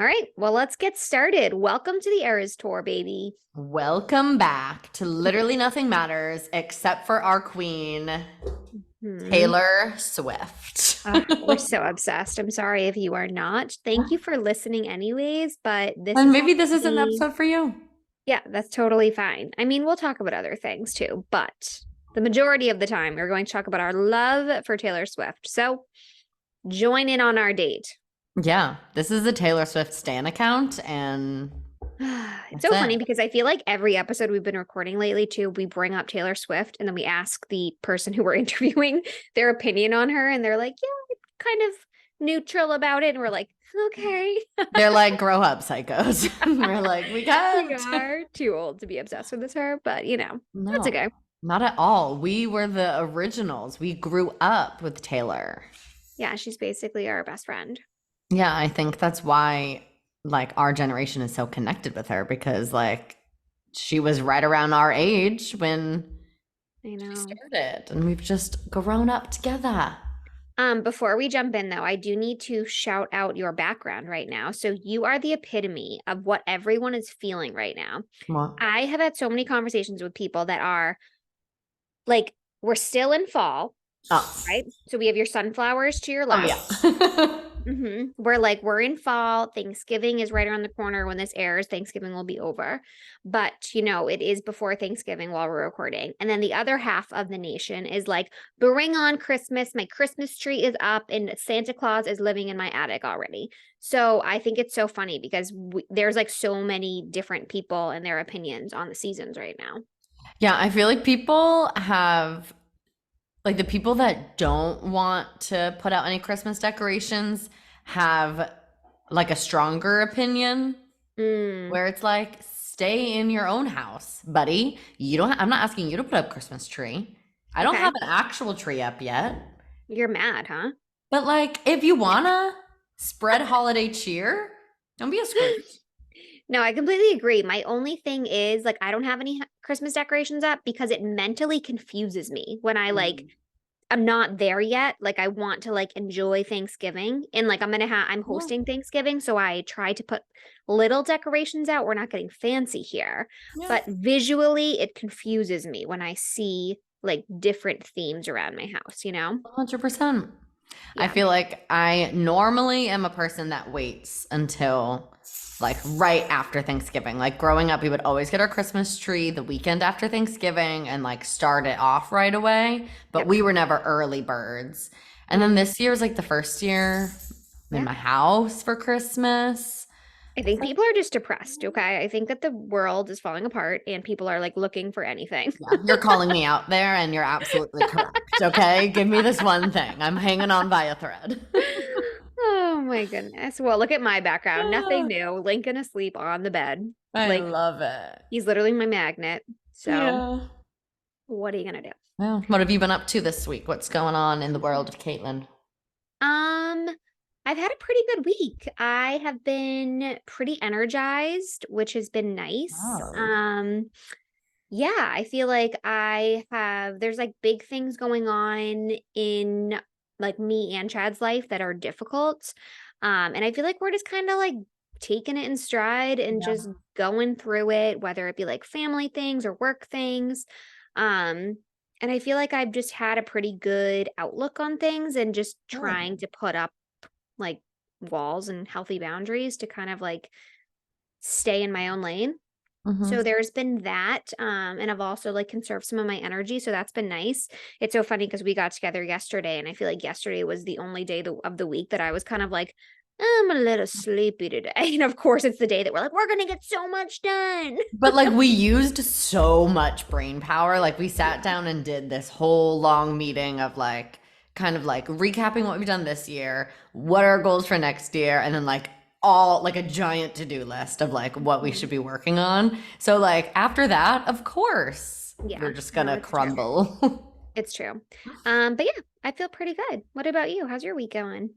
All right, well, let's get started. Welcome to the Eras Tour, baby. Welcome back to Literally Nothing Matters except for our queen, Hmm. Taylor Swift. We're so obsessed. I'm sorry if you are not. Thank you for listening, anyways, but this And is going maybe this to isn't the be, episode for you. yeah, that's totally fine. I mean, we'll talk about other things too, but the majority of the time, we're going to talk about our love for Taylor Swift. So join in on our date. Yeah, this is the Taylor Swift Stan account, and It's that's so it. funny because I feel like every episode we've been recording lately too, we bring up Taylor Swift and then we ask the person who we're interviewing their opinion on her, and they're like, yeah, kind of neutral about it. And we're like, okay. They're like, grow up, psychos. We're like, we We can't. are too old to be obsessed with this her, but that's No, okay. not at all. We were the originals. We grew up with Taylor. Yeah, she's basically our best friend. Yeah, I think that's why like our generation is so connected with her because like she was right around our age when I she know. started and we've just grown up together. Before we jump in though, I do need to shout out your background right now. So you are the epitome of what everyone is feeling right now. What? I have had so many conversations with people that are like, we're still in fall, Oh, right? So we have your sunflowers to your oh left. yeah. We're in fall. Thanksgiving is right around the corner. When this airs, Thanksgiving will be over. But, it is before Thanksgiving while we're recording. And then the other half of the nation is like, bring on Christmas. My Christmas tree is up and Santa Claus is living in my attic already. So I think it's so funny because there's like so many different people and their opinions on the seasons right now. Yeah, I feel like people have like the people that don't want to put out any Christmas decorations have like a stronger opinion Mm, where it's like stay in your own house, buddy. You don't I'm not asking you to put up Christmas tree. I don't okay. have an actual tree up yet. You're mad, huh? But like if you wanna spread holiday cheer, don't be a Scrooge. No, I completely agree. My only thing is like I don't have any Christmas decorations up because it mentally confuses me when Mm. I'm not there yet. Like I want to like enjoy Thanksgiving and like I'm Yeah. hosting Thanksgiving, so I try to put little decorations out. We're not getting fancy here, Yeah. but visually it confuses me when I see like different themes around my house, 100%. I Yeah. feel like I normally am a person that waits until like right after Thanksgiving. Like growing up, we would always get our Christmas tree the weekend after Thanksgiving and like start it off right away. But Yep. we were never early birds. And then Mm, this year was like the first year in yeah. my house for Christmas. I think people are just depressed, okay? I think that the world is falling apart and people are like looking for anything. Yeah, you're calling me out there and you're absolutely correct. Okay. Give me this one thing. I'm hanging on by a thread. Oh my goodness. Well, look at my background. Nothing new. Lincoln asleep on the bed. I Like love it. he's literally my magnet. So, Yeah. what are you gonna do? Well, what have you been up to this week? What's going on in the world of Caitlin? Um, I've had a pretty good week. I have been pretty energized, which has been nice. Oh. Yeah, I feel like there's like big things going on in like me and Chad's life that are difficult. And I feel like we're just kind of like taking it in stride and Yeah. just going through it, whether it be like family things or work things. Um, and I feel like I've just had a pretty good outlook on things and just trying Good. to put up like walls and healthy boundaries to kind of like stay in my own lane. Hmm. So there's been that, and I've also like conserved some of my energy, so that's been nice. It's so funny because we got together yesterday, and I feel like yesterday was the only day of the week that I was kind of like, I'm a little sleepy today. And of course, it's the day that we're like, we're gonna get so much done. But like we used so much brain power. Like we sat down and did this whole long meeting of like kind of like recapping what we've done this year, what are our goals for next year, and then like all like a giant to-do list of like what we Mhm. should be working on. So like after that, of course, Yeah, we're just no, gonna it's true. crumble. It's true. But yeah, I feel pretty good. What about you? How's your week going?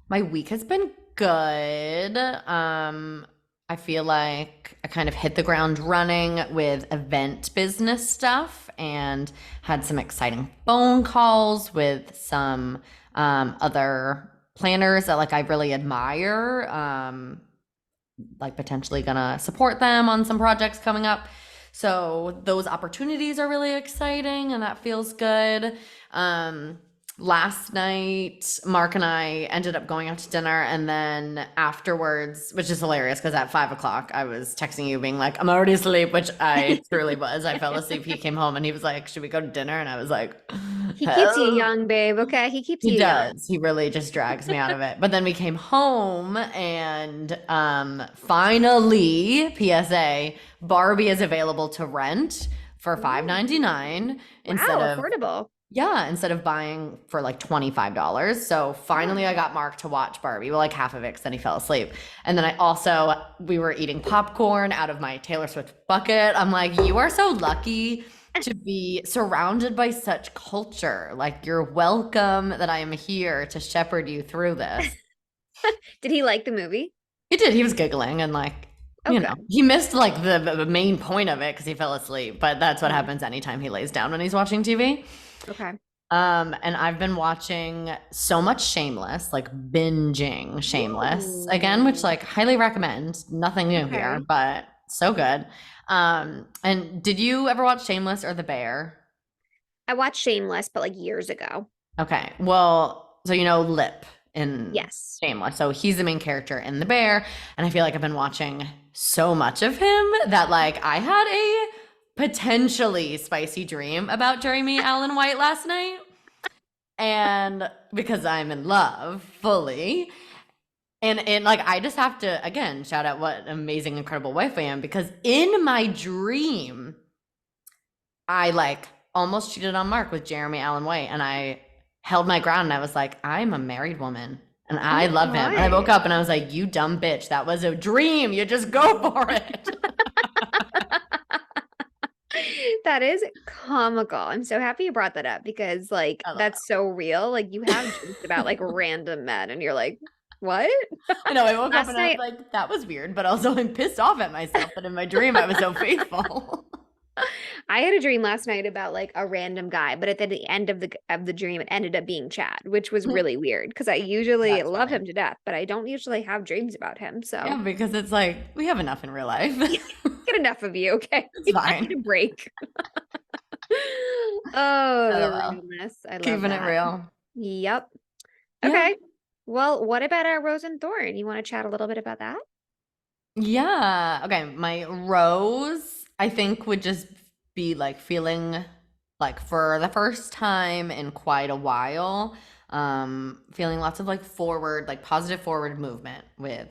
My week has been good. I feel like I kind of hit the ground running with event business stuff and had some exciting phone calls with some other planners that like I really admire. like potentially gonna support them on some projects coming up. So those opportunities are really exciting and that feels good. Um, Last night, Mark and I ended up going out to dinner, and then afterwards, which is hilarious because at 5 o'clock I was texting you being like, I'm already asleep, which I truly was. I fell asleep. He came home and he was like, should we go to dinner? And I was like, He keeps you hell. young, babe. Okay. He keeps He you young. does. He really just drags me out of it. But then we came home and finally, PSA, Barbie is available to rent for Ooh. $5.99 instead Wow. of Affordable. yeah, instead of buying for like $25. So finally I Wow. got Mark to watch Barbie. Well, like half of it, because then he fell asleep. And then we were eating popcorn out of my Taylor Swift bucket. I'm like, you are so lucky to be surrounded by such culture. Like, you're welcome that I am here to shepherd you through this. Did he like the movie? He did. He was giggling and like, Oh, good. he missed like the main point of it because he fell asleep. But that's what Mhm. happens anytime he lays down when he's watching TV. Okay. And I've been watching so much Shameless, like binging Shameless again, which Ooh. like highly recommend. Nothing new here, Okay. but so good. And did you ever watch Shameless or The Bear? I watched Shameless, but like years ago. Okay. Well, so you know Lip in Yes. Shameless. So he's the main character in The Bear, and I feel like I've been watching so much of him that like I had a potentially spicy dream about Jeremy Allen White last night. And because I'm in love fully. And like I just have to again shout out what an amazing, incredible wife I am, because in my dream, I like almost cheated on Mark with Jeremy Allen White, and I held my ground and I was like, I'm a married woman and Oh I love him. And I woke my up and I was like, you dumb bitch, that was a dream. You just go for it. God. That is comical. I'm so happy you brought that up because like I love that's so real. Like you have dreams about like random men and you're like, what? I know. I woke up Last and I was night like, that was weird, but also I'm pissed off at myself that in my dream I was so faithful. I had a dream last night about like a random guy, but at the end of the dream it ended up being Chad, which was really weird because I usually That's love funny. him to death, but I don't usually have dreams about him. Yeah, So because it's like we have enough in real life. get enough of you, okay? It's I need fine. a break. Oh, the LOL. randomness. I love Keeping it that. real. Yep. Yeah. Okay. Well, what about our Rose and Thorn? You want to chat a little bit about that? Yeah. Okay. My rose, I think, would just be like feeling like for the first time in quite a while, feeling lots of like forward, like positive forward movement with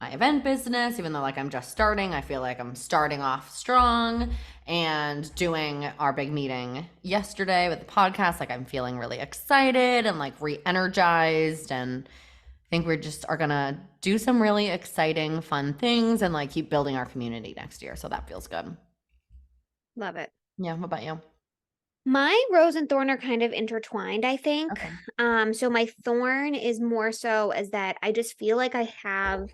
my event business, even though like I'm just starting, I feel like I'm starting off strong and doing our big meeting yesterday with the podcast. Like I'm feeling really excited and like re-energized, and I think we just are gonna do some really exciting, fun things and like keep building our community next year. So that feels good. Love it. Yeah. What about you? My rose and thorn are kind of intertwined, I think. Okay. So my thorn is more so as that I just feel like I have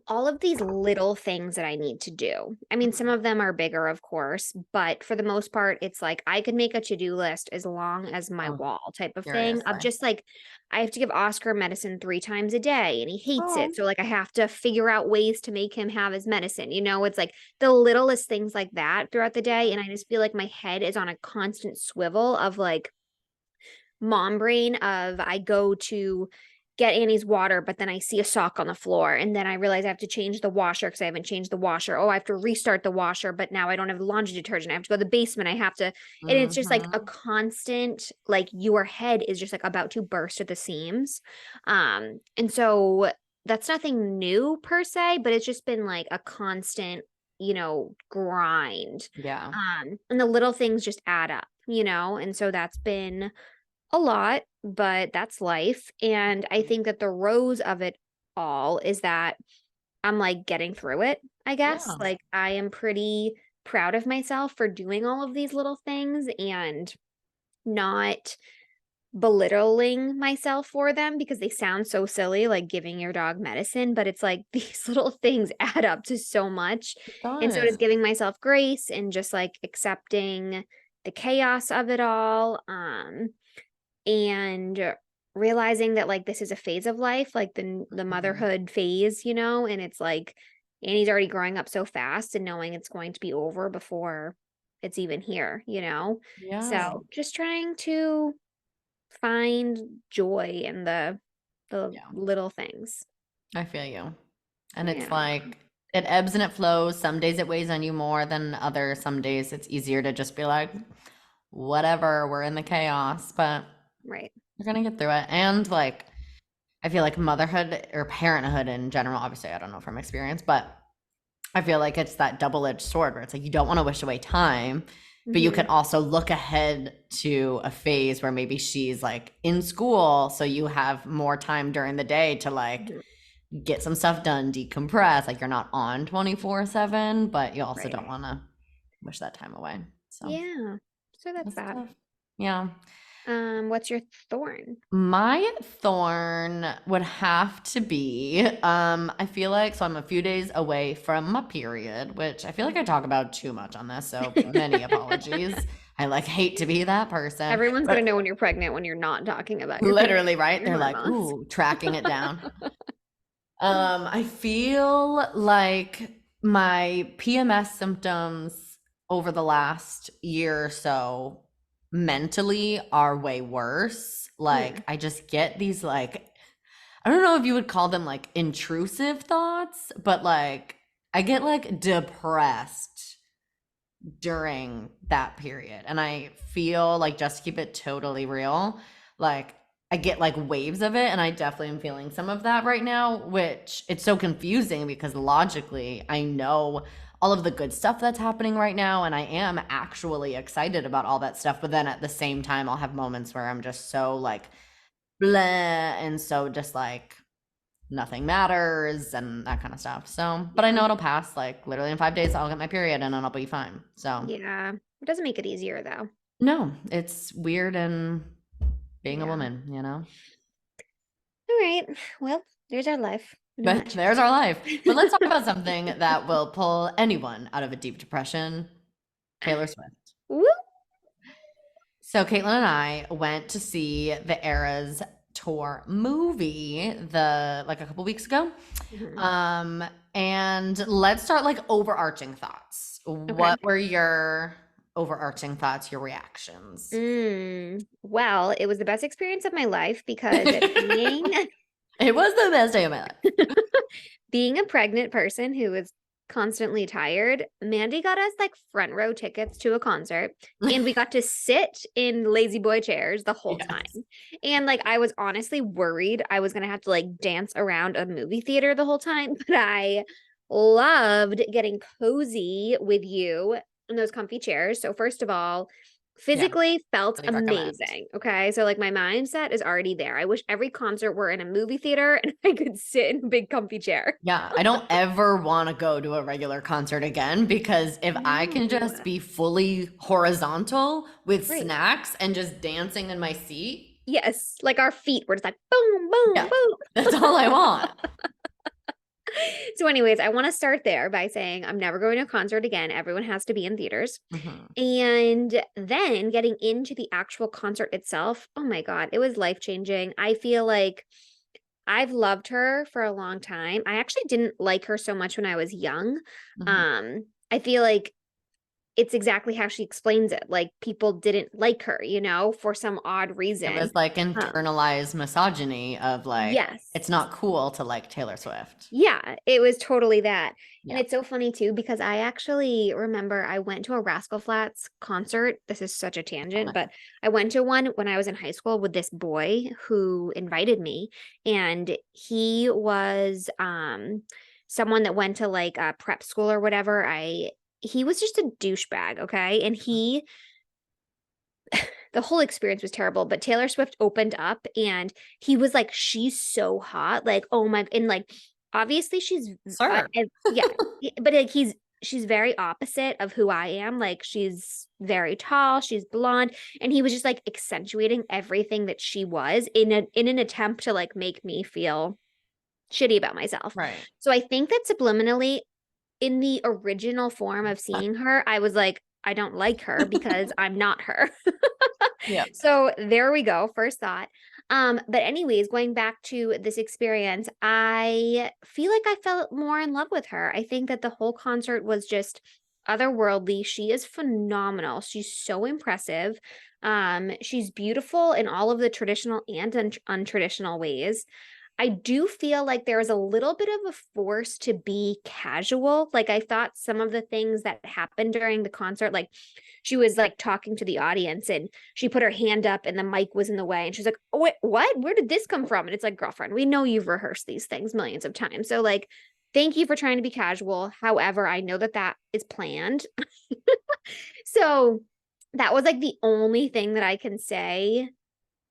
all of these little things that I need to do. I mean, some of them are bigger, of course, but for the most part, it's like I could make a to-do list as long as my Oh, wall type of thing of seriously. just like I have to give Oscar medicine 3 times a day and he hates it. Oh, So like I have to figure out ways to make him have his medicine. It's like the littlest things like that throughout the day. And I just feel like my head is on a constant swivel of like mom brain of I go to get Annie's water, but then I see a sock on the floor. And then I realize I have to change the washer because I haven't changed the washer. Oh, I have to restart the washer, but now I don't have laundry detergent. I have to go to the basement. I have to, and it's just like a mm-hmm. constant, like your head is just like about to burst at the seams. And so that's nothing new per se, but it's just been like a constant, grind. Yeah. And the little things just add up, and so that's been a lot, but that's life. And I think that the rose of it all is that I'm like getting through it, I guess. Yeah. Like I am pretty proud of myself for doing all of these little things and not belittling myself for them because they sound so silly, like giving your dog medicine, but it's like these little things add up to so much. It And so it's does. giving myself grace and just like accepting the chaos of it all. And realizing that like this is a phase of life, like the Mhm. motherhood phase, and it's like Annie's already growing up so fast and knowing it's going to be over before it's even here. Yeah. So just trying to find joy in the Yeah. little things. I feel you. And it's Yeah, like it ebbs and it flows. Some days it weighs on you more than others. Some days it's easier to just be like, whatever, we're in the chaos, but right. you're gonna get through it. And like I feel like motherhood or parenthood in general, obviously I don't know from experience, but I feel like it's that double-edged sword where it's like you don't want to wish away time, but you can Mhm. also look ahead to a phase where maybe she's like in school, so you have more time during the day to like Mhm. get some stuff done, decompress. Like you're not on 24/7, but you also Right. don't want to wish that time away. So Yeah. So that's that's that. tough. Yeah. What's your thorn? My thorn would have to be, I feel like, so I'm a few days away from my period, which I feel like I talk about too much on this, so many apologies. I like hate to be that person, Everyone's gonna but know when you're pregnant when you're not talking about your period literally, and right? your They're like, hormones. ooh, tracking it down. I feel like my PMS symptoms over the last year or so mentally are way worse. Like Mm, I just get these like I don't know if you would call them like intrusive thoughts, but like I get like depressed during that period. And I feel like just to keep it totally real, like I get like waves of it and I definitely am feeling some of that right now, which it's so confusing because logically I know all of the good stuff that's happening right now and I am actually excited about all that stuff, but then at the same time I'll have moments where I'm just so like bleh and so just like nothing matters and that kind of stuff. So, but I yeah. know it'll pass. Like literally in 5 days, I'll get my period and then I'll be fine. So, Yeah. It doesn't make it easier though. no, it's weird and being a Yeah. woman, you know? All right. Well, there's our life in a But nutshell. there's our life. But let's talk about something that will pull anyone out of a deep depression. Taylor Swift. Woo! So Caitlin and I went to see the Eras tour movie the like a couple weeks ago. Mhm. Um, and let's start like overarching thoughts. Okay. What were your overarching thoughts, your reactions? Well, it was the best experience of my life because being It was the best day of my life. being a pregnant person who is constantly tired, Mandy got us like front row tickets to a concert and we got to sit in lazy boy chairs the whole time. Yes. And like I was honestly worried I was going to have to like dance around a movie theater the whole time, but I loved getting cozy with you in those comfy chairs. So first of all, Yeah, physically felt really recommend. amazing. Okay. So like my mindset is already there. I wish every concert were in a movie theater and I could sit in a big comfy chair. Yeah, I don't ever want to go to a regular concert again because if I can No. just be fully horizontal with Right. snacks and just dancing in my seat, Yes. Like our feet were just like boom, boom, yeah, boom. that's all I want. So, anyways, I want to start there by saying I'm never going to a concert again. Everyone has to be in theaters. Mhm. And then getting into the actual concert itself, oh my God, it was life changing. I feel like I've loved her for a long time. I actually didn't like her so much when I was young. Mhm. I feel like it's exactly how she explains it. Like people didn't like her, for some odd It reason. was like Um, internalized misogyny of like, yes. it's not cool to like Taylor Swift. Yeah, it was totally that. And Yeah. it's so funny too because I actually remember I went to a Rascal Flatts concert. This is such a tangent, Iconic. but I went to one when I was in high school with this boy who invited me and he was someone that went to like a prep school or whatever. I He was just a douchebag, okay? And the whole experience was terrible, but Taylor Swift opened up and he was like, she's so hot. Like, oh my, and like, obviously Sir. yeah, but like she's very opposite of who I am. Like, she's very tall, she's blonde, and he was just like accentuating everything that she was in an attempt to like make me feel shitty about myself. Right. So I think that subliminally in the original form of seeing her, I was like, I don't like her because I'm not her. Yeah. So there we go. First thought. But anyways, going back to this experience, I feel like I felt more in love with her. I think that the whole concert was just otherworldly. She is phenomenal. She's so impressive. She's beautiful in all of the traditional and untraditional ways. I do feel like there was a little bit of a force to be casual. Like I thought some of the things that happened during the concert, like she was like talking to the audience and she put her hand up and the mic was in the way and she's like, "Oh, wait, what? Where did this come from?" And it's like, girlfriend, we know you've rehearsed these things millions of times. So like, thank you for trying to be casual. However, I know that that is planned. So that was like the only thing that I can say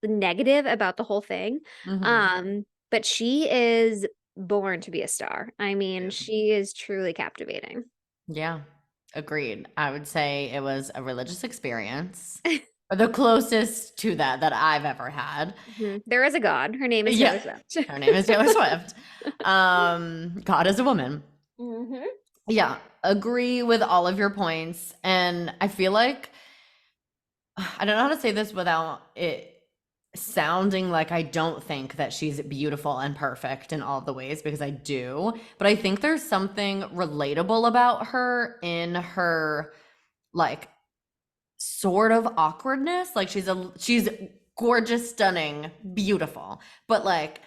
negative about the whole thing. Mm-hmm. But she is born to be a star. I mean, Yeah. she is truly captivating. Yeah, agreed. I would say it was a religious experience, or the closest to that that I've ever had. Mhm. There is a God. Her name is Yeah, Taylor Swift. her name is Taylor Swift. God is a woman. Hmm. Yeah, agree with all of your points. And I feel like I don't know how to say this without it sounding like I don't think that she's beautiful and perfect in all the ways, because I do. But I think there's something relatable about her in her like sort of awkwardness. Like she's gorgeous, stunning, beautiful, but like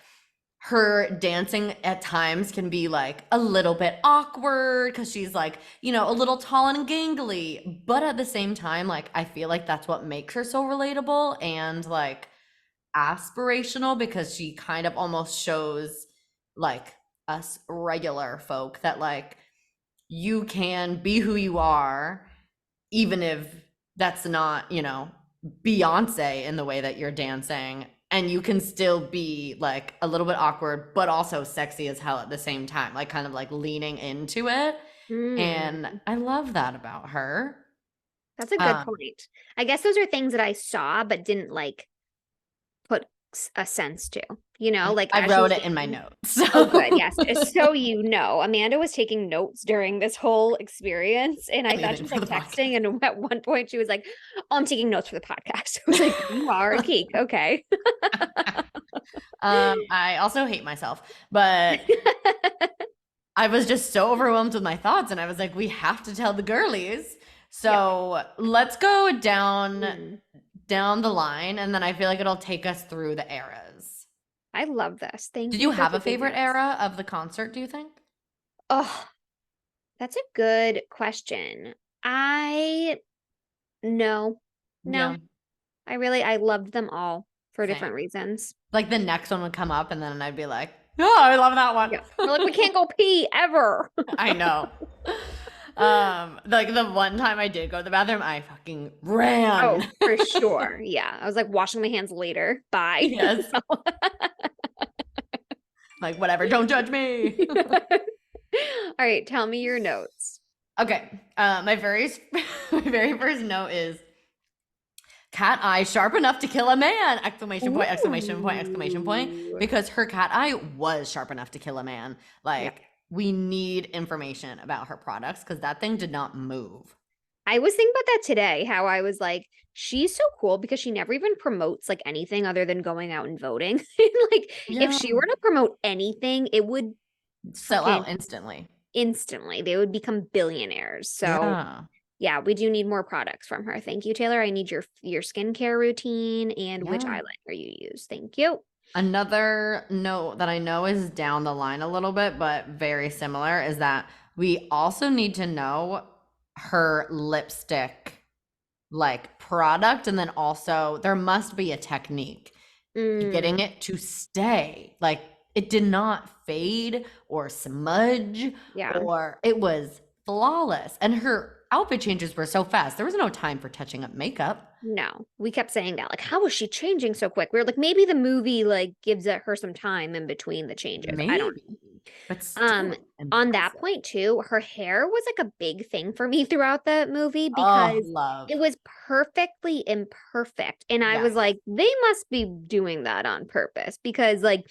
her dancing at times can be like a little bit awkward because she's like, a little tall and gangly. But at the same time, like I feel like that's what makes her so relatable and like aspirational, because she kind of almost shows like us regular folk that like you can be who you are, even if that's not, Beyonce in the way that you're dancing, and you can still be like a little bit awkward, but also sexy as hell at the same time, like kind of like leaning into it. And Mm, I love that about her. that's a good Um, point. I guess those are things that I saw but didn't like put a sense to, like I as she wrote was it in my dancing. notes. Oh, good. So Yes. So Amanda was taking notes during this whole experience, and I thought she anything was for like the texting, podcast. and at one point she was like, "Oh, I'm taking notes for the podcast." I was like, "You are a geek, okay." I also hate myself, but I was just so overwhelmed with my thoughts, and I was like, we have to tell the girlies. Yep. So let's go Mm, down the line, and then I feel like it'll take us through the eras. I love this. Thank Did you you for have a taking favorite notes. era of the concert, do you think? Oh, that's a good question. I no, no, Yeah, I loved them all for different same. reasons. Like the next one would come up, and then I'd be like, oh, I love that Yeah. We're like, we one. can't go pee ever. I know. Like the one time I did go to the bathroom, I fucking Oh, ran. for sure. Yeah. I was like washing my hands later. Bye. Yes. Like, whatever, don't judge me. All right, tell me your notes. Okay. My very my very first note is cat eye sharp enough to kill a man! Exclamation point! Exclamation point! Exclamation point! Ooh. Because her cat eye was sharp enough to kill a man. Yeah. Like, we need information about her products because that thing did not move. I was thinking about that today, how I was like, she's so cool because she never even promotes like anything other than going out and voting. Like, if Yeah. she were to promote anything, it would Sell fucking out instantly. instantly, they would become billionaires. So, Yeah. yeah, we do need more products from her. Thank you, Taylor. I need your skincare routine and which Yeah. eyeliner you use. Thank you. Another note that I know is down the line a little bit, but very similar, is that we also need to know her lipstick like product. And then also there must be a technique getting Mm, it to stay. Like it did not fade or smudge, yeah. or it was flawless. And her outfit changes were so fast. There was no time for touching up makeup. No, we kept saying that. Like, how is she changing so quick? We were like, maybe the movie like gives her some time in between the changes. I don't Maybe, but Um, still on that impressive. point too, her hair was like a big thing for me throughout the movie Oh, because love. it was perfectly imperfect. And I was Yes. like, they must be doing that on purpose because like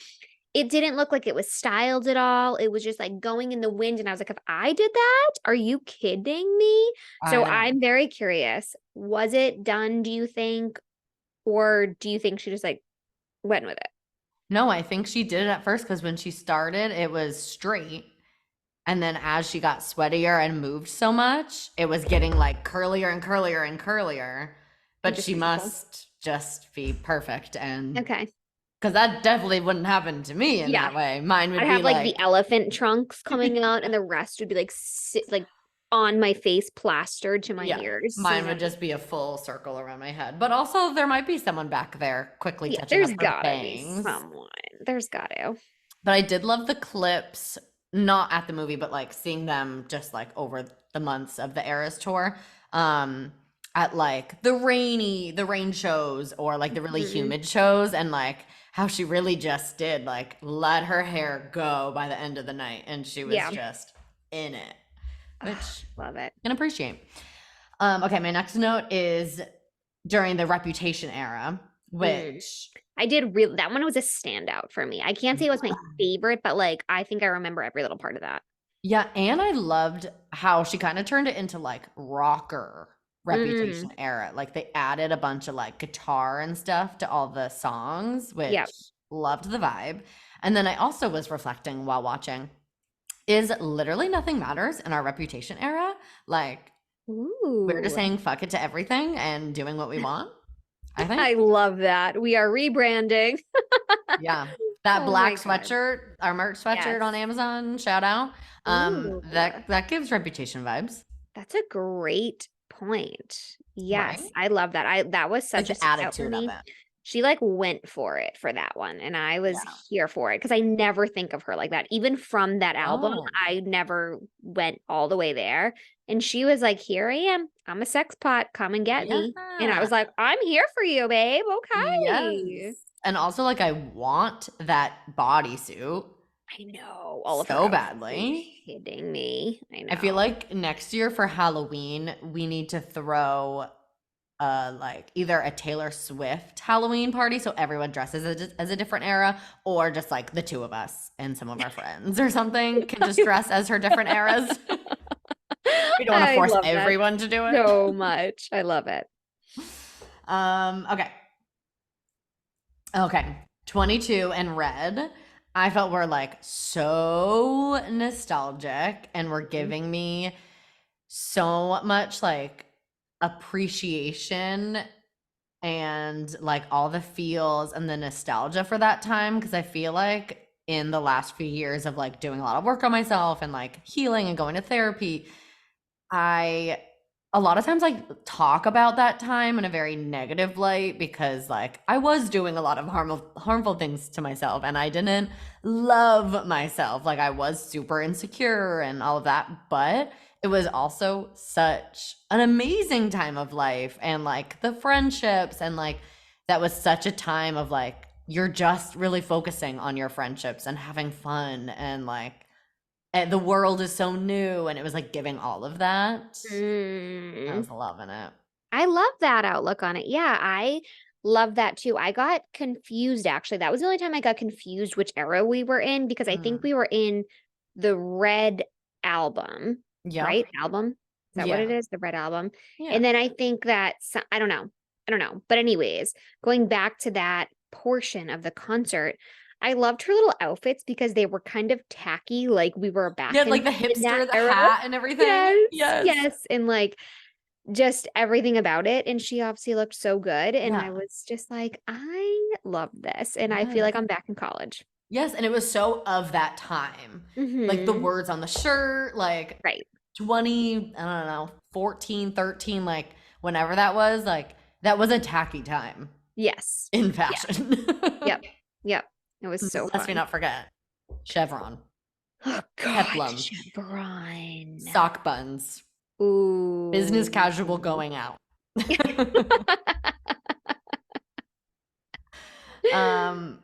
it didn't look like it was styled at all. It was just like going in the wind. And I was like, if I did that, are you kidding me? So I know. I'm very curious. Was it done, do you think? Or do you think she just like went with it. No, I think she did it at first because when she started, it was straight. And then as she got sweatier and moved so much, it was getting like curlier and curlier and curlier. And But just she beautiful. must just be perfect. And Okay. because that definitely wouldn't happen to me in Yeah. that way. Mine would I'd be have like the like, elephant trunks coming out, and the rest would be like like on my face, plastered to my yeah, ears, mine would just be a full circle around my head. But also, there might be someone back there quickly Yeah, touching there's up her gotta be bangs. someone. There's gotta. But I did love the clips, not at the movie, but like seeing them just like over the months of the Eras tour. Um, at like the rain shows or like the really Mhm. humid shows, and like how she really just did like let her hair go by the end of the night, and she was Yeah. just in it, Ugh, which love it. I can appreciate. Okay, my next note is during the Reputation era, Mm. which I did real that one was a standout for me. I can't say it was my favorite, but like I think I remember every little part of that. yeah, and I loved how she kind of turned it into like rocker Mm. Reputation era. Like they added a bunch of like guitar and stuff to all the songs, Yeah. which loved the vibe. And then I also was reflecting while watching is literally nothing matters in our Reputation era. Like we're just Ooh. saying fuck it to everything and doing what we want, I think. I love that. We are rebranding. Yeah. That Oh my black God. sweatshirt, our merch sweatshirt on Yes. Amazon, shout out. Ooh. That gives Reputation vibes, That's a great point. right? Yes, I love that. I that was Like such a the standout for attitude of me. it. She like went for it for that one, and I was Yeah. here for it because I never think of her like that. Even from that album, Oh, I never went all the way there. And she was like, "Here I am. I'm a sex pot. Come and get me." And I yeah. was like, "I'm here for you, babe. Yes. Okay." And also, like, I want that bodysuit I know all of her so outfits. Are you badly. kidding me? I I feel know. like next year for Halloween, we need to throw like either a Taylor Swift Halloween party so everyone dresses as a different era, or just like the two of us and some of our friends or something can just dress as her different eras. We don't want to I force love that everyone to do it. so much. I love it. Okay. Okay. 22 and Red. I felt were like so nostalgic and were Mhm. giving me so much like appreciation and like all the feels and the nostalgia for that time, because I feel like in the last few years of like doing a lot of work on myself and like healing and going to therapy, I a lot of times I talk about that time in a very negative light because like I was doing a lot of harmful things to myself and I didn't love myself. Like I was super insecure and all of that, but it was also such an amazing time of life and like the friendships and like that was such a time of like you're just really focusing on your friendships and having fun and like and the world is so new and it was like giving all of that. I Mm. was loving it. I love that outlook on it. Yeah, I love that too. I got confused actually. That was the only time I got confused which era we were in because I think Mm. we were in the Red album, Yep. right? Album? Is that what it Yeah. is? The Red album. Yeah. And then I think that I don't know. I don't know. But anyways, going back to that portion of the concert, I loved her little outfits because they were kind of tacky, like we were Yeah, back like the in that hipster, the era. hat and everything. Yes, Yes. yes. And like just everything about it. And she obviously looked so good. And I Yeah. was just like, I love this. And I feel Yes. like I'm back in college. Yes, and it was so of that time. Like the Hmm. words on the shirt, like Right. 20, I don't know, 14, 13, like whenever that was, like that was a tacky time Yes. in Yeah. fashion. Yep. Yep. It was so Lest me fun. not forget. Chevron, Oh God, peplum, Chevron. sock buns, business Ooh. casual going out. Um,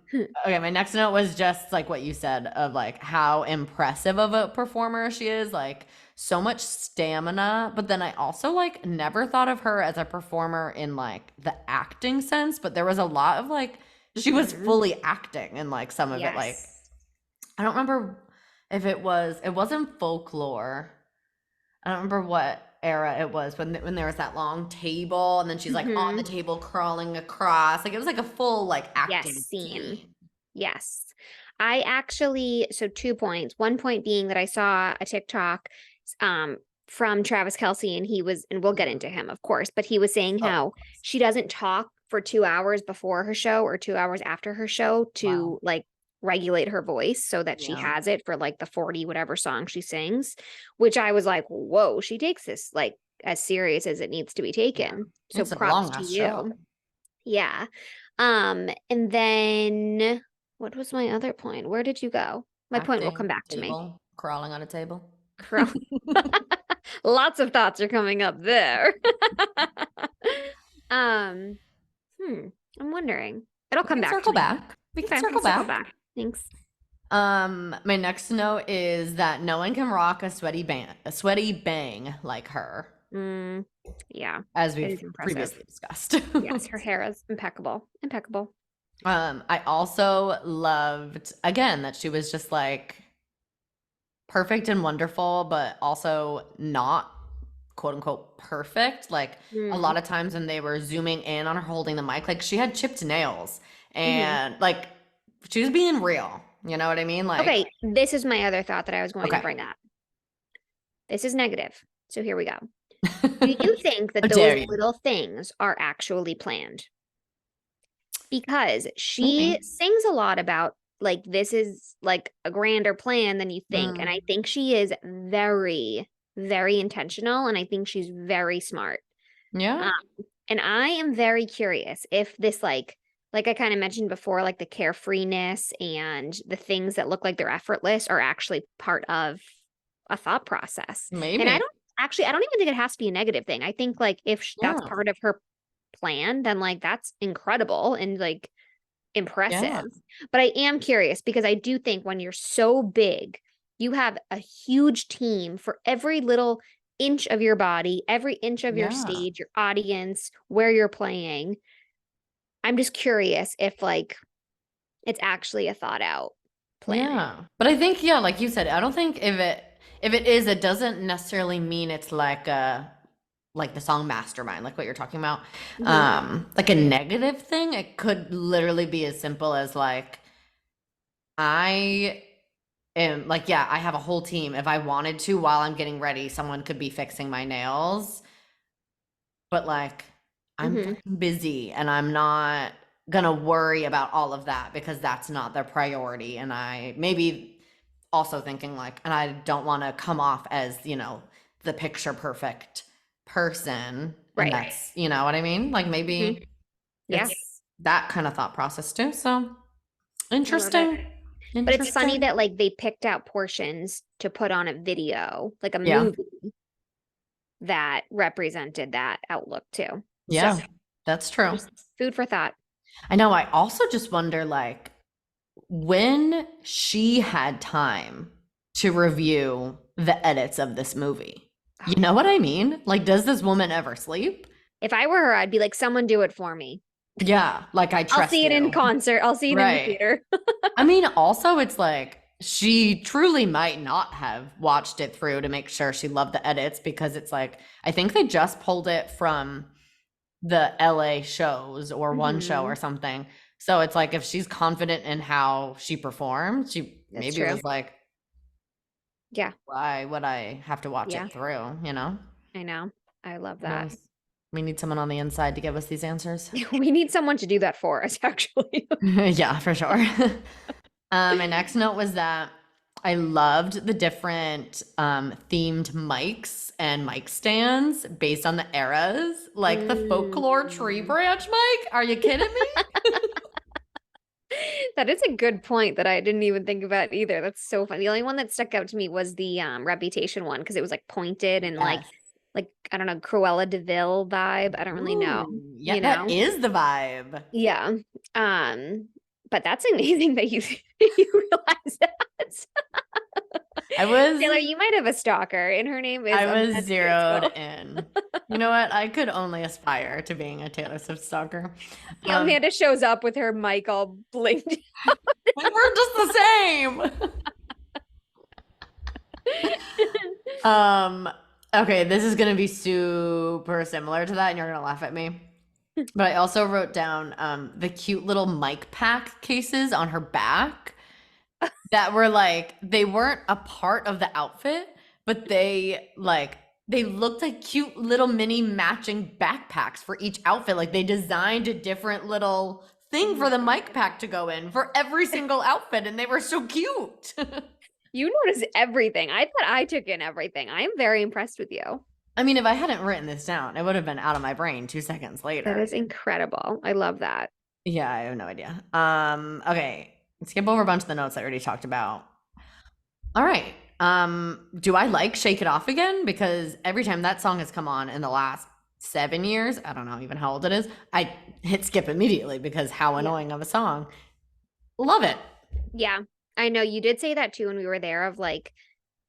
okay, my next note was just like what you said of like how impressive of a performer she is, like so much stamina, but then I also like never thought of her as a performer in like the acting sense, but there was a lot of like she was Mhm. fully acting and like some of it like Yes. I don't remember if it wasn't folklore. I don't remember what era it was when there was that long table and then she's like on the Mhm. table crawling across. Like it was like a full like Yes, acting scene. scene. Yes. I actually, so 2 points. One point being that I saw a TikTok um from Travis Kelce, and he was, and we'll get into him, of course, but he was saying Oh, of how course. she doesn't talk for 2 hours before her show or 2 hours after her show Wow. to like regulate her voice so that she Yeah. has it for like the 40 whatever song she sings, which I was like, whoa, she takes this like as serious as it needs to be Yeah. taken. So It's a props long to ass show. you. Yeah. And then what was my other point? Where did you go? My point will come Acting, back to me. table, crawling on a table. Cro- Lots of thoughts are coming up there. um, hmm, I'm wondering. It'll We come can back to circle me. back. We can Okay, circle let's circle back. back. Thanks. My next note is that no one can rock a sweaty bang like her, Mm, yeah, as it we've is impressive. previously discussed. Yes, her hair is impeccable. Impeccable. I also loved again that she was just like perfect and wonderful, but also not quote unquote perfect. Like a Mm, lot of times when they were zooming in on her holding the mic, like she had chipped nails hmm. and like she was being real. You know what I mean? Like, Okay, this is my other thought that I was going to okay. bring up. This is negative. So here we go. Do you think How that those dare you? little things are actually planned? Because she Maybe. sings a lot about like this is like a grander plan than you think. And I Mm, think she is very, very intentional. And I think she's very smart. yeah. Um, and I am very curious if this like I kind of mentioned before, like the carefreeness and the things that look like they're effortless are actually part of a thought process. And Maybe. I don't even think it has to be a negative thing. I think like if that's Yeah. part of her plan, then like that's incredible and like impressive. Yeah. But I am curious because I do think when you're so big, you have a huge team for every little inch of your body, every inch of your Yeah. stage, your audience, where you're playing. I'm just curious if like it's actually a thought out planning. Yeah. But I think, yeah, like you said, I don't think if it is, it doesn't necessarily mean it's like the song Mastermind, like what you're talking about. Mhm. Like a negative thing. It could literally be as simple as like I am like, yeah, I have a whole team. If I wanted to, while I'm getting ready, someone could be fixing my nails. But like I'm Mhm. fucking busy and I'm not gonna worry about all of that because that's not their priority. And I maybe also thinking like, and I don't want to come off as, the picture perfect person. And Right. that's, you know what I mean? Like Mhm. maybe Yeah, it's that kind of thought process too. So I love it. interesting. But it's funny Interesting. that like they picked out portions to put on a video, like a Yeah. movie that represented that outlook too. So Yeah. That's true. just food for thought. I know. I also just wonder like when she had time to review the edits of this movie. You know what I mean? Like, does this woman ever sleep? If I were her, I'd be like, someone do it for me. Yeah, like I I'll trust see it in you. concert. I'll see it in the Right. theater. I mean, also, it's like she truly might not have watched it through to make sure she loved the edits because it's like, I think they just pulled it from the LA shows or one show or Hmm. something. So it's like if she's confident in how she performed, she That's maybe true. was like, Yeah. why would I have to watch Yeah. it through, you know? I know. I love Who that. knows? We need someone on the inside to give us these answers. We need someone to do that for us, actually. Yeah, for sure. My next note was that I loved the different themed mics and mic stands based on the eras, like the folklore tree Mm. branch mic. Are you kidding me? That is a good point that I didn't even think about either. That's so funny. The only one that stuck out to me was the Reputation one because it was like pointed and Yes. like I don't know, Cruella de Vil vibe. I don't really know, Ooh, yeah, you that know? is the vibe. Yeah. Um, but that's amazing that you you realize that. I was Taylor, you might have a stalker, and her name is I was Amanda. zeroed So in. You know what? I could only aspire to being a Taylor Swift stalker. yeah, Amanda shows up with her mic all blinked. We're just the same. Um, Okay, this is gonna be super similar to that, and you're gonna laugh at me. But I also wrote down the cute little mic pack cases on her back that were like they weren't a part of the outfit, but they looked like cute little mini matching backpacks for each outfit. Like they designed a different little Oh thing my for the God. mic pack to go in for every single outfit, and they were so cute. You notice everything. I thought I took in everything. I am very impressed with you. I mean, if I hadn't written this down, it would have been out of my brain 2 seconds That later. is incredible. I love that. Yeah, I have no idea. Okay. Skip over a bunch of the notes I already talked about. All right. Do I like Shake It Off again? Because every time that song has come on in the last 7 years, I don't know even how old it is, I hit skip immediately because how Yeah. annoying of a song. Love it. Yeah. I know you did say that too when we were there of like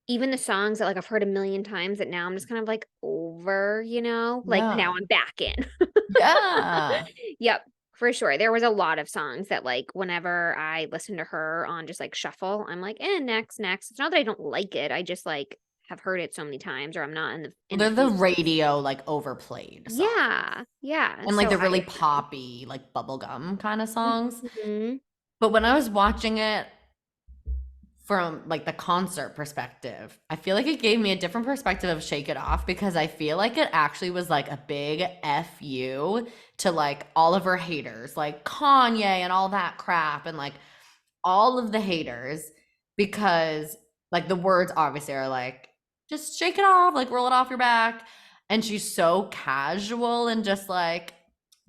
even the songs that like I've heard a million times that now I'm just kind of like over, like Yeah. now I'm back in. Yeah. Yep, for sure. There was a lot of songs that like whenever I listen to her on just like shuffle, I'm like, next, next. It's not that I don't like it. I just like have heard it so many times or I'm not in the They're the feels. radio like overplayed songs. Yeah. Yeah. And like So the I really agree. poppy, like bubblegum kind of songs. Mhm. But when I was watching it from like the concert perspective, I feel like it gave me a different perspective of Shake It Off because I feel like it actually was like a big F you to like all of her haters, like Kanye and all that crap, and like all of the haters, because like the words obviously are like, just shake it off, like roll it off your back. And she's so casual and just like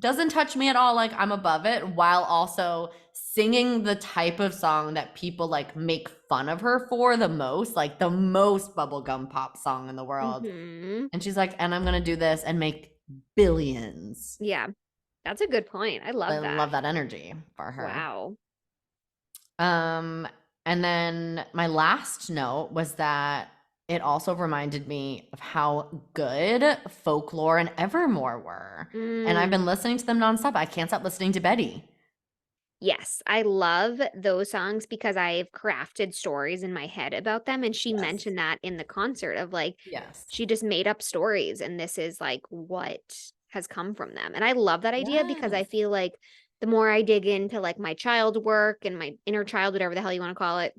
doesn't touch me at all, like I'm above it, while also singing the type of song that people like make fun of her for the most, like the most bubblegum pop song in the world. Mhm. And she's like, and I'm gonna do this and make billions. Yeah. That's a good point. I I love that. love that energy for her. Wow. Um, and then my last note was that it also reminded me of how good Folklore and Evermore were. And I've Mm. been listening to them nonstop. I can't stop listening to Betty. Yes, I love those songs because I've crafted stories in my head about them, and she Yes. mentioned that in the concert of, like, Yes. she just made up stories, and this is, like, what has come from them, and I love that idea because I Yes. feel like the more I dig into, like, my child work and my inner child, whatever the hell you wanna call it,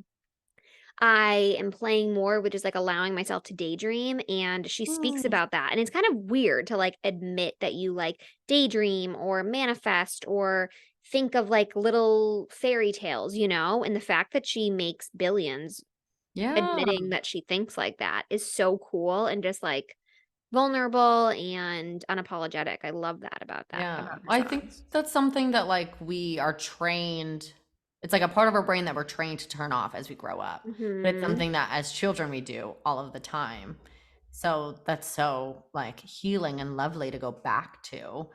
I am playing more with just, like, allowing myself to daydream, and she speaks Mm. about that, and it's kind of weird to, like, admit that you, like, daydream or manifest or think of, like, little fairy tales, and the fact that she makes billions Yeah. admitting that she thinks like that is so cool and just, like, vulnerable and unapologetic. I love that Yeah. about her I think songs. that's something that like we are trained, it's like a part of our brain that we're trained to turn off as we grow up. But it's Mhm. something that as children we do all of the time. So that's so like healing and lovely to go back to.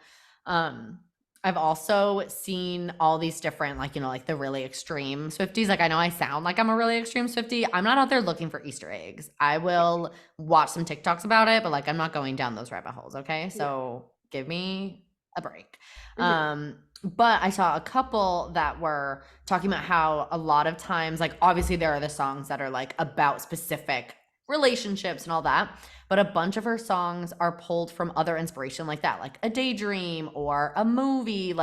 Um I've also seen all these different like like the really extreme Swifties. Like I know I sound like I'm a really extreme Swiftie. I'm not out there looking for Easter eggs. I will watch some TikToks about it, but like I'm not going down those rabbit holes, okay? Yeah. So give me a break. Mhm. But I saw a couple that were talking about how a lot of times, like obviously there are the songs that are like about specific relationships and all that, but a bunch of her songs are pulled from other inspiration like that, like a daydream or a movie.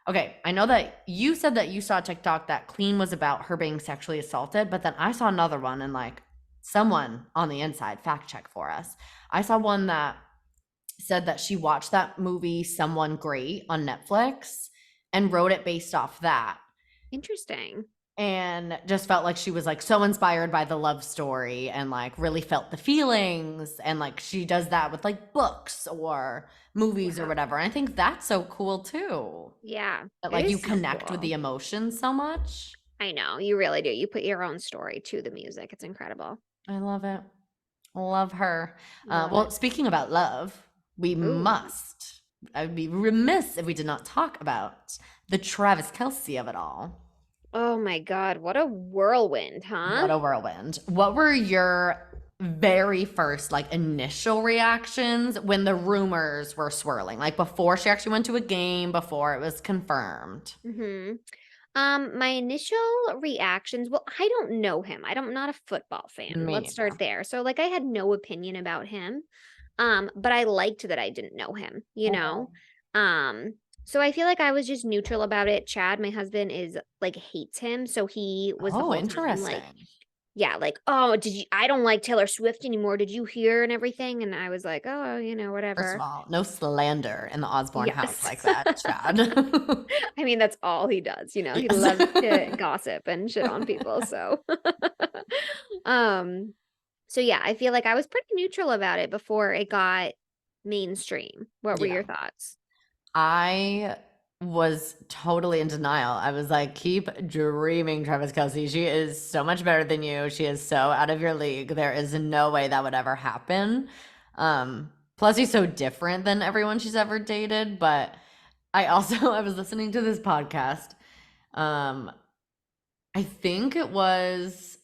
Okay, I know that you said that you saw a TikTok that Clean was about her being sexually assaulted, but then I saw another one and like someone on the inside fact check for us. I saw one that said that she watched that movie Someone Great on Netflix and wrote it based off that, Interesting. and just felt like she was like so inspired by the love story and like really felt the feelings, and like she does that with like books or movies or Wow. whatever. And I think that's so cool too, Yeah. that It like you is so connect with cool. the emotions so much. I know, you really do. You put your own story to the music. It's incredible. I love it. Love her. Love Well, it. speaking about love, we Ooh. must, I would be remiss if we did not talk about the Travis Kelsey of it all. Oh my god, what a whirlwind, huh? What a whirlwind. What were your very first, like, initial reactions when the rumors were swirling? Like, before she actually went to a game, before it was confirmed? Mhm. My initial reactions, well, I don't know him. I'm not a football fan. Me Let's start neither. there. So like I had no opinion about him. But I liked that I didn't know him, you know? Mhm. Um, so I feel like I was just neutral about it. Chad, my husband, is like hates him. So he was the Oh, whole time like, interesting. yeah, like, oh, I don't like Taylor Swift anymore. Did you hear and everything? And I was like, oh, First of whatever. all, no slander in the Osborne house Yes. like that, Chad. I mean, that's all he does, he Yes. loves to gossip and shit on people, so um so yeah, I feel like I was pretty neutral about it before it got mainstream. What were Yeah. your thoughts? I was totally in denial. I was like, keep dreaming, Travis Kelsey. She is so much better than you. She is so out of your league. There is no way that would ever happen. Plus he's so different than everyone she's ever dated. But I also I was listening to this podcast. Um, I think it was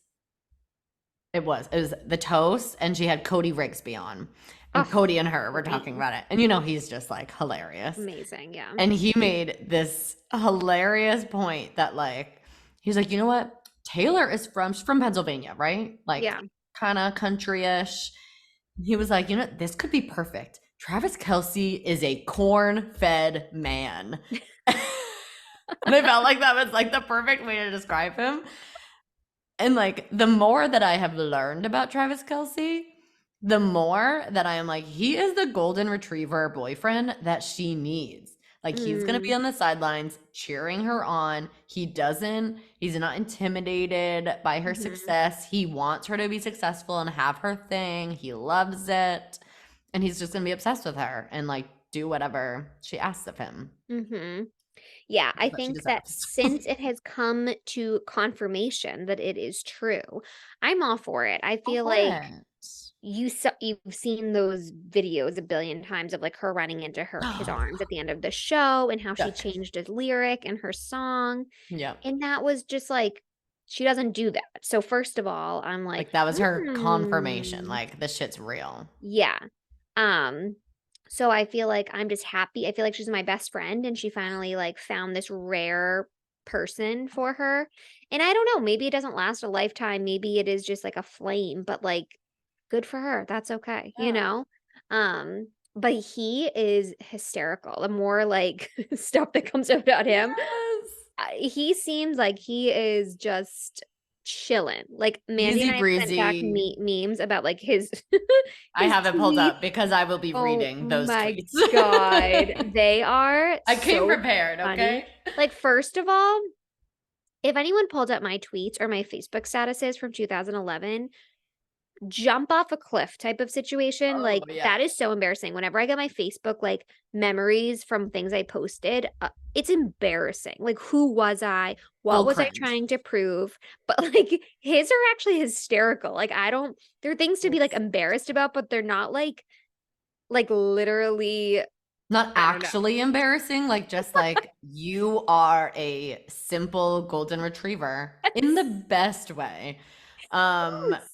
the toast, and she had Cody Rigsby on. And Oh, Cody and her were talking queen. about it. And he's just like hilarious. Amazing, yeah. And he made this hilarious point that like he's like, you know what? Taylor is she's from Pennsylvania, right? Like Yeah. kind of country-ish. He was like, this could be perfect. Travis Kelsey is a corn-fed man. And I felt like that was like the perfect way to describe him. And like the more that I have learned about Travis Kelsey, the more that I am like, he is the golden retriever boyfriend that she needs. Like he's gonna be Mm, on the sidelines cheering her on. He's not intimidated by her mhm, success. He wants her to be successful and have her thing. He loves it. And he's just gonna be obsessed with her and like do whatever she asks of him. mhm. Yeah, I That she think that deserves. since it has come to confirmation that it is true, I'm all for it. I All feel for like it. you've seen those videos a billion times of like her running into his arms at the end of the show and how she Shook. changed his lyric and her song. Yep. And that was just like she doesn't do that. So first of all, I'm like, Like that was her confirmation. Like this shit's real. yeah. Um, so I feel like I'm just happy. I feel like she's my best friend and she finally like found this rare person for her. And I don't know, maybe it doesn't last a lifetime. Maybe it is just like a flame, but like good for her. That's okay, you Yeah. know? But he is hysterical. The more like stuff that comes out about him, Yes. he seems like he is just chilling. Like Mandy and Easy I sent back breezy. memes about like his I his have it pulled tweets. up because I will be Oh reading those my tweets. god, they are I came so prepared, funny. okay? Like first of all, if anyone pulled up my tweets or my Facebook statuses from 2011, jump off a cliff type of situation, Oh, like, yeah. that is so embarrassing. Whenever I get my Facebook, like, memories from things I posted, it's embarrassing. Like, who was I? What Full was I cringe. trying to prove? But, like, his are actually hysterical. Like, I don't there are things to be, like, Yes. embarrassed about, but they're not, like, literally Not I don't know. actually embarrassing, like just like you are a simple golden retriever in the best way. Um, Yes.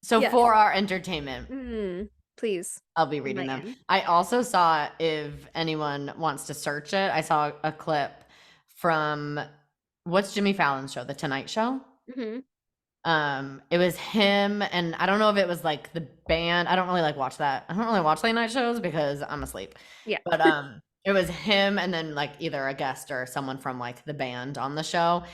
so Yes. for our entertainment, Please I'll be reading them. enlighten. I also saw, if anyone wants to search it, I saw a clip from what's Jimmy Fallon's show, The Tonight Show. Mhm. It was him, and I don't know if it was like the band. I don't really like watch that. I don't really watch late night shows because I'm asleep. Yeah. But it was him and then like either a guest or someone from like the band on the show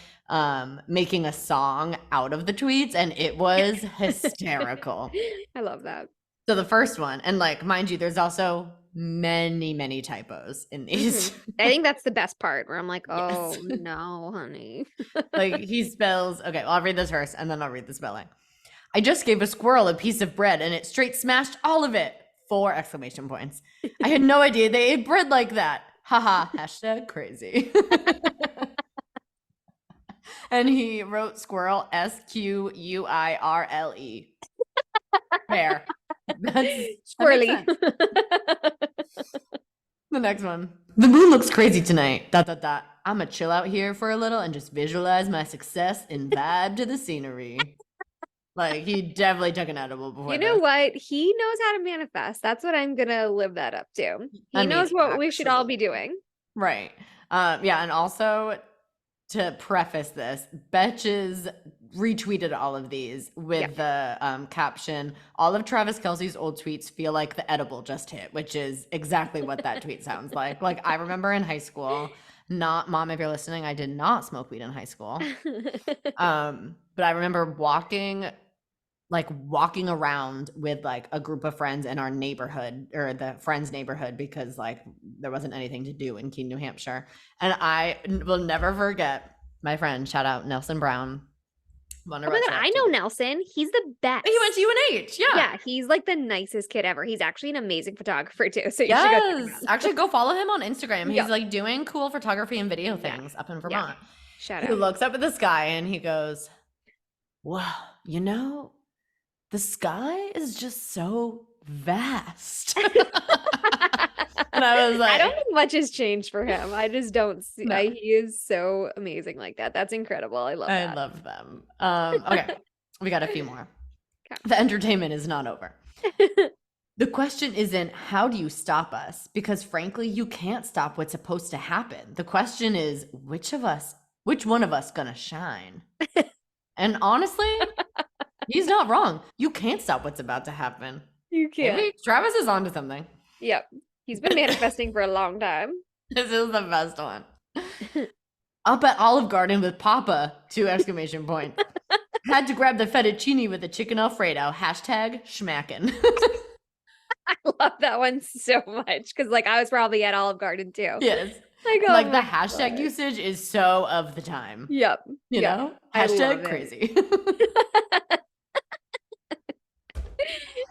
making a song out of the tweets, and it was hysterical. I love that. So the first one, and like mind you, there's also many, many typos in these. I think that's the best part where I'm like, Yes. "Oh, no, honey." Like he spells, okay, well, I'll read this first and then I'll read the spelling. I just gave a squirrel a piece of bread and it straight smashed all of it. 4 exclamation points. I had no idea they ate bread like that. Haha, hashtag crazy. And he wrote squirrel Squirle. Fair. That makes Squirrely. sense. The next one. The moon looks crazy tonight. Dot dot dot. I'ma chill out here for a little and just visualize my success and vibe to the scenery. Like he definitely took an edible before You know this. what? He knows how to manifest. That's what I'm gonna live that up to. I He mean, knows what we should all be actually. doing. Right. Yeah, and also to preface this, Betches retweeted all of these with the caption, all of Travis Kelce's old tweets feel like the edible just hit, which is exactly what that tweet sounds like. Like, I remember in high school, not mom, if you're listening, I did not smoke weed in high school. But I remember walking around with like a group of friends in our neighborhood, or the friends neighborhood, because like there wasn't anything to do in Keene, New Hampshire. And I will never forget my friend, shout out Nelson Brown. Oh my God, I know Nelson. He's the best. He went to UNH. Yeah. Yeah, he's like the nicest kid ever. He's actually an amazing photographer too. So you should go check him out. Actually, go follow him on Instagram. He's like doing cool photography and video things up in Vermont. Shout out. He looks up at the sky and he goes, wow, you know, the sky is just so vast. And I was like, I don't think much has changed for him. I just don't see. No. He is so amazing like that. That's incredible. I love that. I love them. Okay, we got a few more. Okay. The entertainment is not over. The question isn't how do you stop us? Because frankly, you can't stop what's supposed to happen. The question is which one of us gonna shine? And honestly, he's not wrong. You can't stop what's about to happen. You can't. Maybe Travis is onto something. Yep. He's been manifesting for a long time. This is the best one. Up at Olive Garden with Papa, 2 exclamation points. Had to grab the fettuccine with the chicken Alfredo. Hashtag schmackin'. I love that one so much because like I was probably at Olive Garden too. Yes. Like the hashtag usage is so of the time. Yep. You know? Hashtag crazy.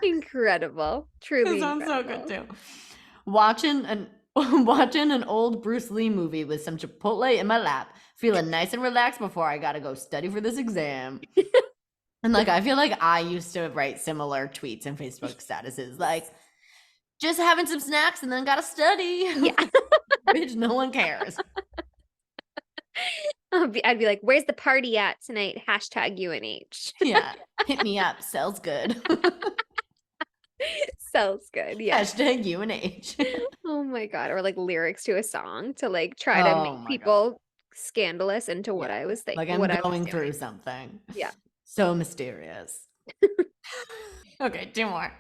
Incredible. Truly. This one's so good too. Watching an old Bruce Lee movie with some Chipotle in my lap, feeling nice and relaxed before I gotta go study for this exam. And like I feel like I used to write similar tweets and Facebook statuses, like just having some snacks and then gotta study. Yeah. Bitch, no one cares. I'd be like, where's the party at tonight? Hashtag UNH. Yeah. Hit me up. Sells good. Sells good. Yeah. Hashtag UNH. Oh my God. Or like lyrics to a song to like try to make people scandalous into what I was thinking. Like I'm going through something. Yeah. So mysterious. Okay, 2 more.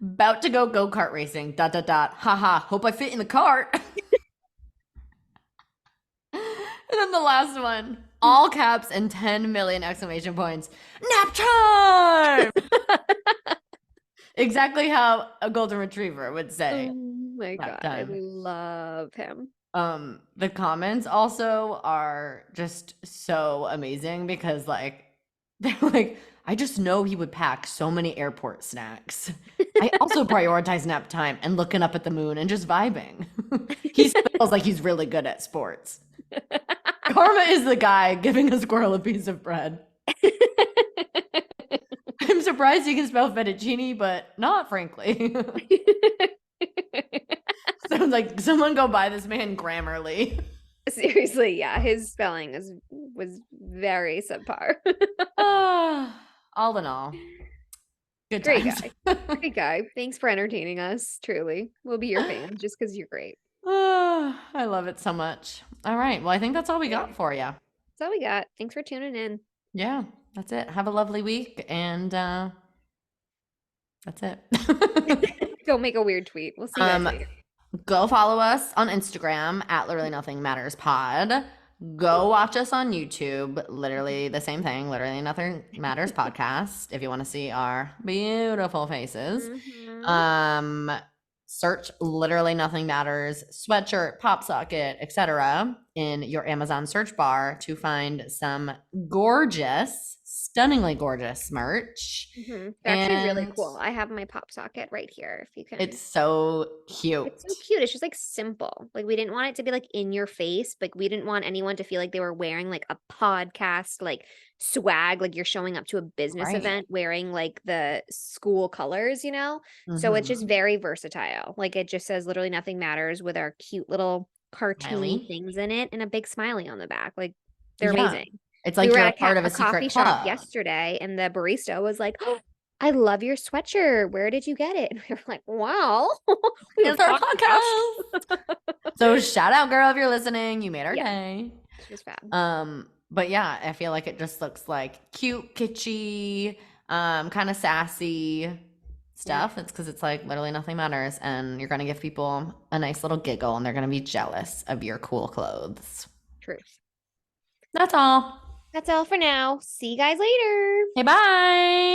About to go kart racing. ... Haha. Hope I fit in the cart. And then the last one, all caps and 10 million exclamation points. Nap time. Exactly how a golden retriever would say. Oh my God. I love him. The comments also are just so amazing because like they're like, I just know he would pack so many airport snacks. I also prioritize nap time and looking up at the moon and just vibing. He feels like he's really good at sports. Karma is the guy giving a squirrel a piece of bread. I'm surprised he can spell fettuccine, but not frankly. Sounds like someone go buy this man Grammarly. Seriously, yeah, his spelling was very subpar. All in all, good Great times. guy. Great guy. Thanks for entertaining us. Truly, we'll be your fans just because you're great. I love it so much. All right, well, I think that's all we got for you. That's all we got. Thanks for tuning in. Yeah, that's it. Have a lovely week, and that's it. Go make a weird tweet. We'll see you guys later. Go follow us on Instagram at Literally Nothing Matters Pod. Go watch us on YouTube. Literally the same thing. Literally Nothing Matters Podcast. If you want to see our beautiful faces. Mm-hmm. Search Literally Nothing Matters sweatshirt, pop socket, etc. in your Amazon search bar to find some gorgeous, stunningly gorgeous merch. Mm-hmm. They're actually really cool. I have my pop socket right here. If you can, it's so cute. It's so cute. It's just like simple. Like we didn't want it to be like in your face. Like we didn't want anyone to feel like they were wearing like a podcast like swag, like you're showing up to a business event wearing like the school colors, you know? So it's just very versatile. Like it just says Literally Nothing Matters with our cute little cartoony things in it and a big smiley on the back. Like they're amazing. It's like you're a part of a secret coffee club. shop yesterday and the barista was like, oh, I love your sweatshirt. Where did you get it? And we were like, wow. It's our podcast. So shout out, girl, if you're listening. You made our day. She was fab. But yeah, I feel like it just looks like cute, kitschy, kind of sassy stuff. It's because it's like literally nothing matters, and you're gonna give people a nice little giggle, and they're gonna be jealous of your cool clothes. Truth. That's all. That's all for now. See you guys later. Hey, bye.